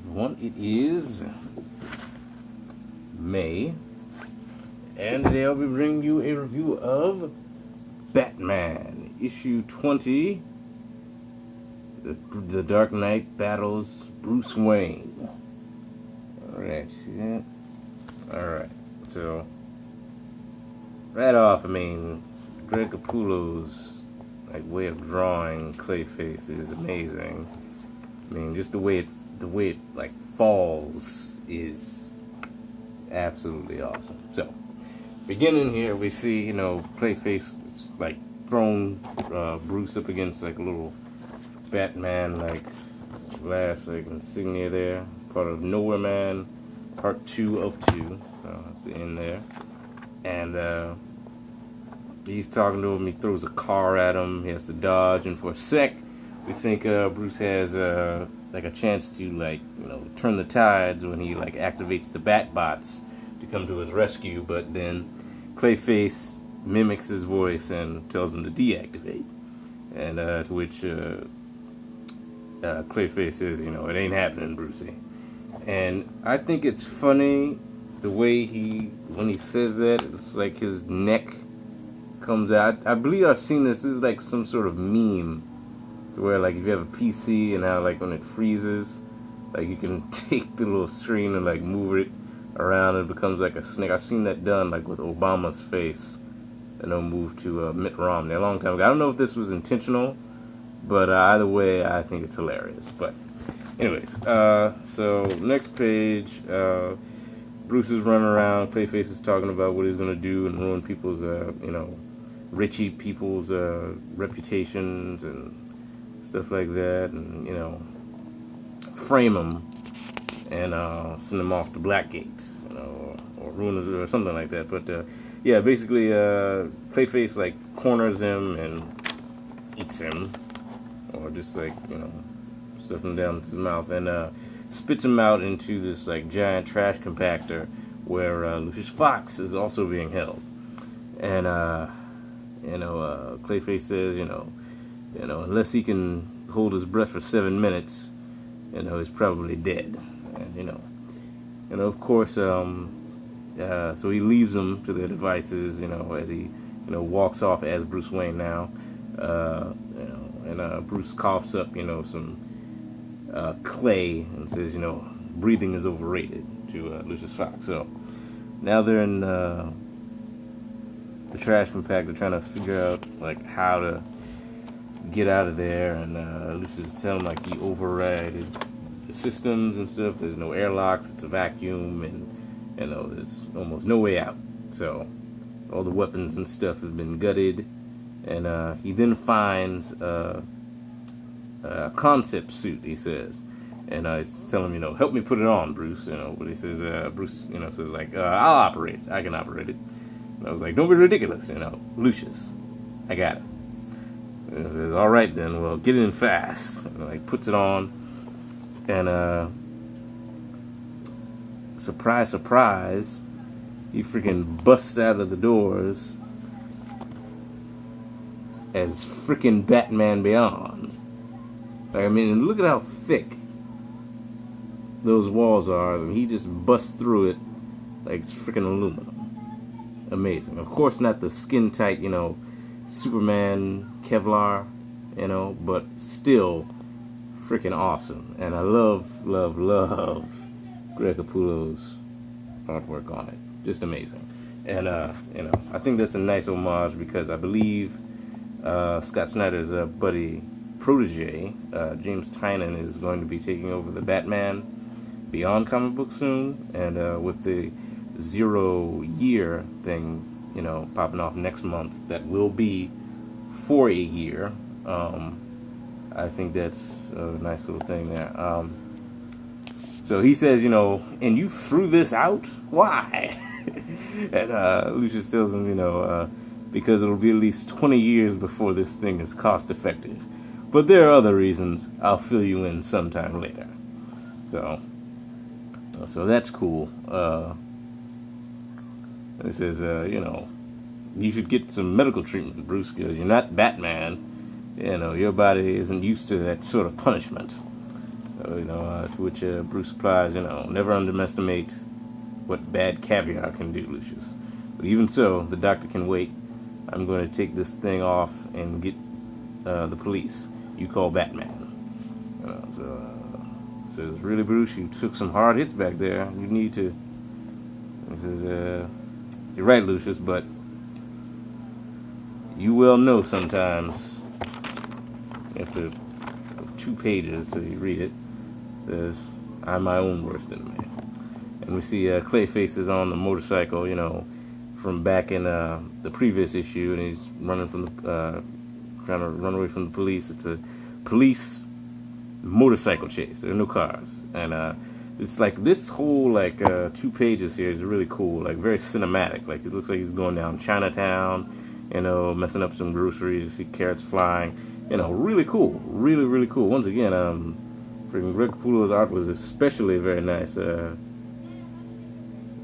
everyone. It is May, and today I'll be bringing you a review of Batman, issue 20, The Dark Knight Battles Bruce Wayne. Alright, see that? Alright, so, right off, Greg Capullo's way of drawing Clayface is amazing. Just the way it falls is absolutely awesome. So, beginning here, we see Clayface throwing Bruce up against a little Batman glass insignia there, part of Nowhere Man, part 2 of 2. It's in there, and he's talking to him. He throws a car at him. He has to dodge, and for a sec, we think Bruce has a chance to turn the tides when he activates the Batbots to come to his rescue. But then Clayface mimics his voice and tells him to deactivate, and to which Clayface says, "It ain't happening, Brucey." And I think it's funny the way when he says that, it's like his neck comes out. I believe I've seen this. This is some sort of meme where if you have a PC and how when it freezes, you can take the little screen and move it around and it becomes a snake. I've seen that done with Obama's face, and they'll move to Mitt Romney a long time ago. I don't know if this was intentional, but either way, I think it's hilarious. But anyways, so next page, Bruce is running around. Clayface is talking about what he's gonna do and ruin people's, Richie people's reputations and stuff like that, and frame them and send them off to Blackgate, or ruin us or something like that. But yeah, basically, Clayface corners him and eats him, or just stuff him down his mouth, and spits him out into this giant trash compactor where Lucius Fox is also being held, and Clayface says, unless he can hold his breath for 7 minutes, he's probably dead. And of course, so he leaves them to their devices, as he, walks off as Bruce Wayne now, and Bruce coughs up, some clay and says, breathing is overrated to Lucius Fox. So now they're in the trash compactor trying to figure out how to get out of there, and Lucius is telling him he overrided the systems and stuff. There's no airlocks, it's a vacuum, and there's almost no way out. So all the weapons and stuff have been gutted, and he then finds a concept suit, he says, and he's telling him, help me put it on, Bruce. But he says, Bruce, says I'll operate, I can operate it. And I was don't be ridiculous, Lucius, I got it. And he says, all right then, well, get it in fast. And he puts it on, and surprise, surprise, he freaking busts out of the doors as freaking Batman Beyond. And look at how thick those walls are. He just busts through it like it's freaking aluminum. Amazing. Of course, not the skin tight, Superman Kevlar, but still freaking awesome. And I love Greg Capullo's artwork on it. Just amazing. And I think that's a nice homage because I believe Scott Snyder's buddy protege, James Tynion, is going to be taking over the Batman Beyond comic book soon, and with the 0 year thing, popping off next month, that will be for a year. I think that's a nice little thing there. So he says, and you threw this out? Why? And Lucius tells him, because it'll be at least 20 years before this thing is cost effective. But there are other reasons. I'll fill you in sometime later. So that's cool. It says, you should get some medical treatment, Bruce, because you're not Batman. Your body isn't used to that sort of punishment. To which Bruce replies, never underestimate what bad caviar can do, Lucius. But even so, the doctor can wait. I'm going to take this thing off and get the police. You call Batman. Says, really, Bruce, you took some hard hits back there. You need to. He says, you're right, Lucius, but you well know sometimes, after 2 pages till you read it, says, I'm my own worst enemy. And we see Clayface is on the motorcycle, from back in the previous issue, and he's running from the, trying to run away from the police. It's a police motorcycle chase. There are no cars. And it's like this whole 2 pages here is really cool, very cinematic. It looks like he's going down Chinatown, messing up some groceries. You see carrots flying. Really cool. Really, really cool. Once again, freaking Greg Capullo's art was especially very nice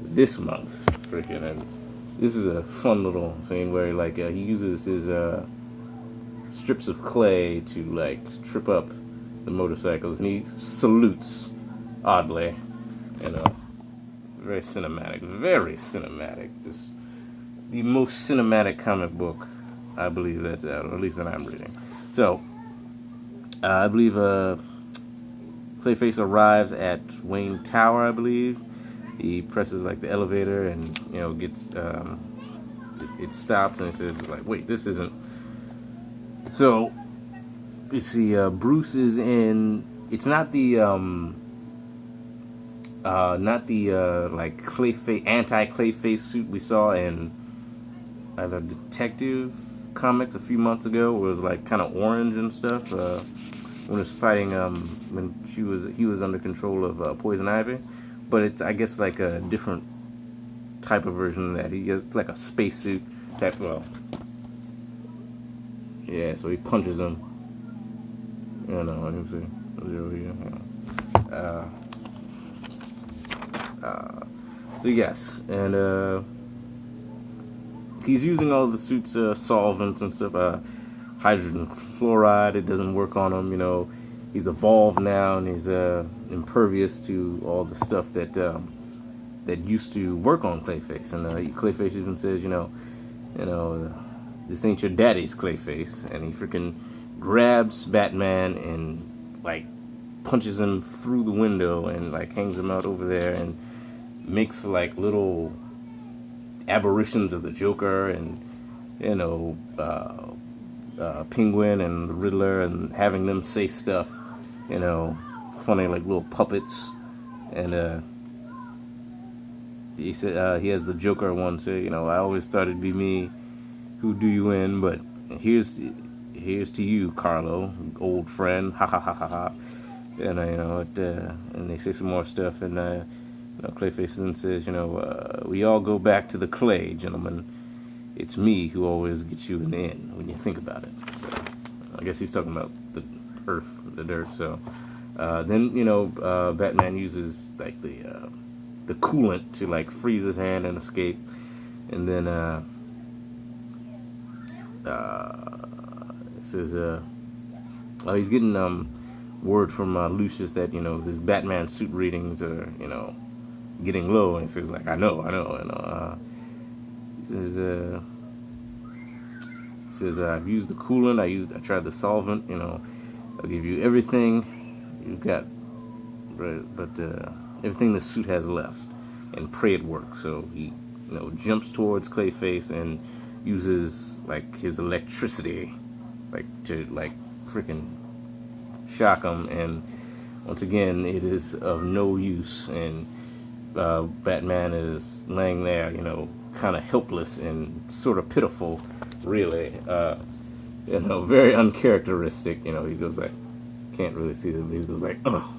this month. Freaking, and this is a fun little thing where he uses his strips of clay to trip up the motorcycles, and he salutes oddly. Very cinematic. Just the most cinematic comic book I believe that's out, or at least that I'm reading. So I believe Clayface arrives at Wayne Tower, I believe. He presses the elevator, and gets it stops, and it says wait, this isn't. So you see Bruce is in. It's not the Clayface, anti-Clayface suit we saw in either Detective Comics a few months ago, where it was kind of orange and stuff. When it was fighting, when he was under control of Poison Ivy. But it's, I guess, a different type of version of that. He has a spacesuit type. Well, yeah. So he punches him. Let me see. So yes, and he's using all the suit's solvents and stuff. Hydrogen fluoride. It doesn't work on him. He's evolved now, and he's impervious to all the stuff that that used to work on Clayface. And Clayface even says, this ain't your daddy's Clayface. And he freaking grabs Batman and punches him through the window and hangs him out over there and makes little aberrations of the Joker and Penguin and the Riddler, and having them say stuff, funny little puppets. And he said he has the Joker one say, I always thought it'd be me who do you in, but here's to you, Carlo, old friend, ha ha ha ha ha. And and they say some more stuff, and Clayface then says, we all go back to the clay, gentlemen. It's me who always gets you in the end when you think about it. So, I guess he's talking about the earth, the dirt. So then Batman uses the coolant to freeze his hand and escape, and then it says he's getting word from Lucius that this Batman suit readings are getting low, and he says I know. It says I've used the coolant. I tried the solvent. I'll give you everything you've got, but everything the suit has left, and pray it works. So he jumps towards Clayface and uses his electricity to freaking shock him, and once again it is of no use, and Batman is laying there kind of helpless and sort of pitiful, really. Very uncharacteristic. He goes can't really see them, but he goes oh,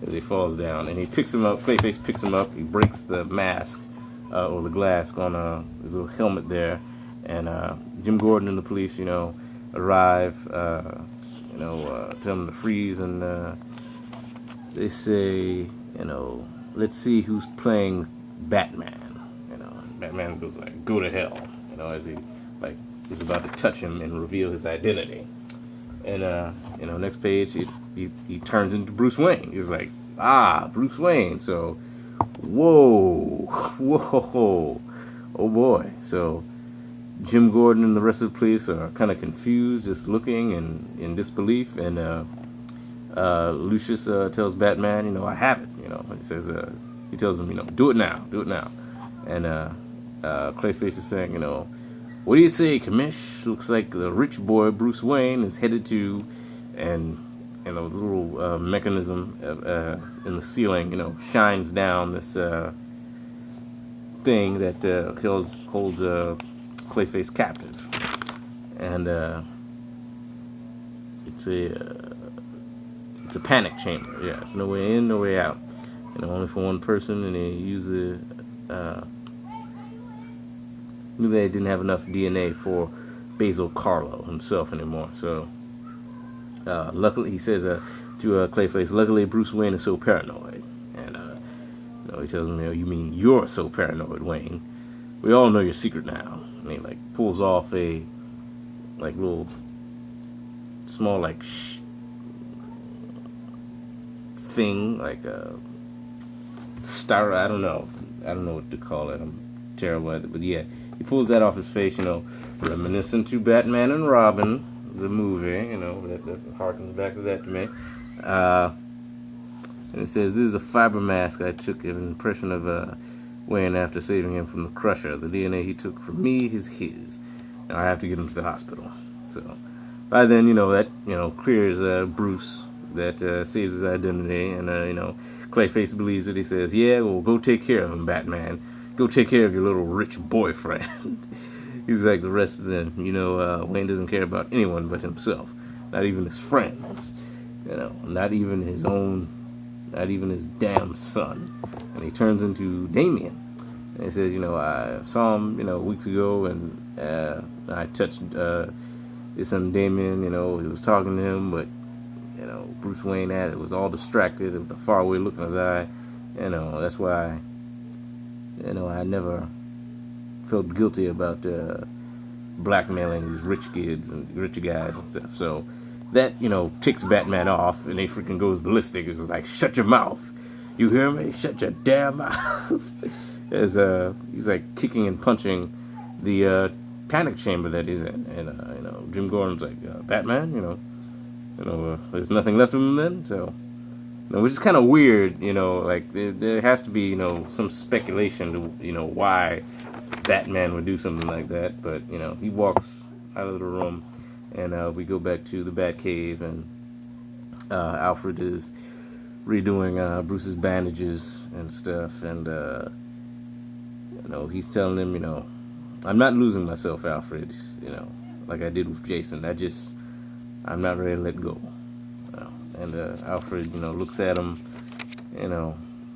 as he falls down, and he picks him up. Clayface picks him up. He breaks the mask or the glass on his little helmet there, and Jim Gordon and the police, arrive. Tell him to freeze, and they say, let's see who's playing Batman. Batman goes go to hell, as he is about to touch him and reveal his identity. And next page, he turns into Bruce Wayne. He's like, Bruce Wayne. So, whoa, oh boy. So Jim Gordon and the rest of the police are kind of confused, just looking and in disbelief. And Lucius tells Batman, I have it. He says, he tells him, do it now. And Clayface is saying, what do you say, Commish? Looks like the rich boy Bruce Wayne is headed to, and the little mechanism in the ceiling, shines down this thing that holds Clayface captive, and it's a panic chamber. Yeah, it's no way in, no way out. Only for one person, and they use knew they didn't have enough DNA for Basil Karlo himself anymore. So, luckily, he says to Clayface, luckily Bruce Wayne is so paranoid. And, he tells him, you mean you're so paranoid, Wayne. We all know your secret now. And he, pulls off a, little, small, thing, a star, I don't know what to call it. I'm terrible at it, but yeah. He pulls that off his face, reminiscent to Batman and Robin, the movie, that harkens back to that to me. And it says, this is a fiber mask I took an impression of Wayne after saving him from the Crusher. The DNA he took from me is his. And I have to get him to the hospital. So, by then, that, clears Bruce, that saves his identity, and, Clayface believes it. He says, yeah, well, go take care of him, Batman. Go take care of your little rich boyfriend. He's like the rest of them. Wayne doesn't care about anyone but himself. Not even his friends. Not even his damn son. And he turns into Damien. And he says, I saw him, weeks ago, and I touched his son Damien, he was talking to him, but, Bruce Wayne was all distracted with a faraway look in his eye. That's why I never felt guilty about blackmailing these rich kids and rich guys and stuff. So that, ticks Batman off, and he freaking goes ballistic. It's just like, shut your mouth. You hear me? Shut your damn mouth. As he's kicking and punching the panic chamber that he's in. And, Jim Gordon's like, Batman, there's nothing left of him then, so... which is kind of weird, there has to be, some speculation to, why Batman would do something like that. But, he walks out of the room, and we go back to the Batcave, and Alfred is redoing Bruce's bandages and stuff, and, he's telling him, I'm not losing myself, Alfred, like I did with Jason. I'm not ready to let go. And Alfred, looks at him,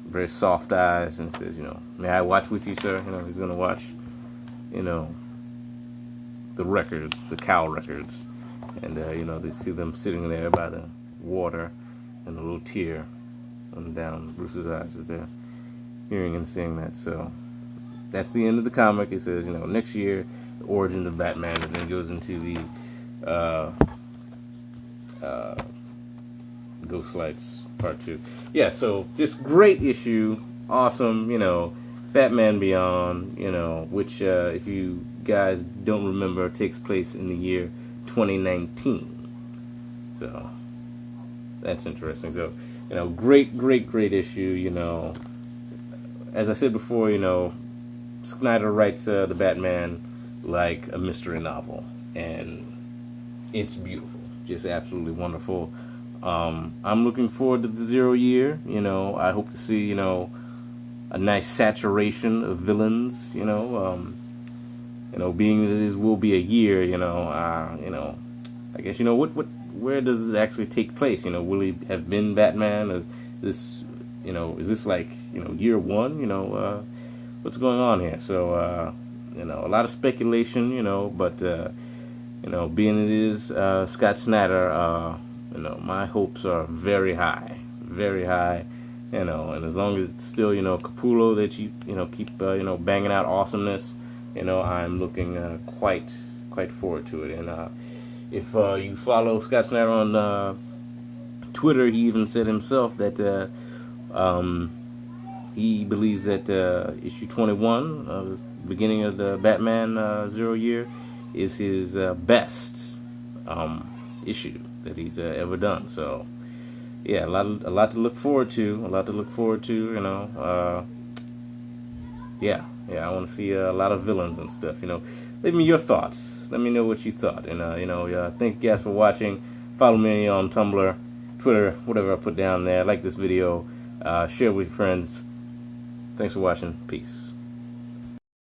very soft eyes, and says, may I watch with you, sir? He's going to watch, the records, the cow records. And, they see them sitting there by the water, and a little tear running down Bruce's eyes as they're hearing and seeing that. So that's the end of the comic. It says, next year, the origin of Batman, and then it goes into the Ghost Lights Part 2. Yeah, so just great issue, awesome, Batman Beyond, which, if you guys don't remember, takes place in the year 2019. So, that's interesting. So, great issue, As I said before, Snyder writes the Batman like a mystery novel, and it's beautiful, just absolutely wonderful. I'm looking forward to the 0 year. I hope to see, a nice saturation of villains. Being that it will be a year, I guess, where does it actually take place? Will he have been Batman? Is this, is this like, year one? What's going on here? So, a lot of speculation, but, being it is Scott Snyder, my hopes are very high, and as long as it's still, Capullo that you keep, banging out awesomeness, I'm looking quite forward to it. And if you follow Scott Snyder on Twitter, he even said himself that he believes that issue 21, the beginning of the Batman Zero Year, is his best issue that he's ever done. So, yeah, a lot to look forward to. You know. Yeah, I want to see a lot of villains and stuff. You know, leave me your thoughts. Let me know what you thought. And thank you guys for watching. Follow me on Tumblr, Twitter, whatever I put down there. Like this video. Share with your friends. Thanks for watching. Peace.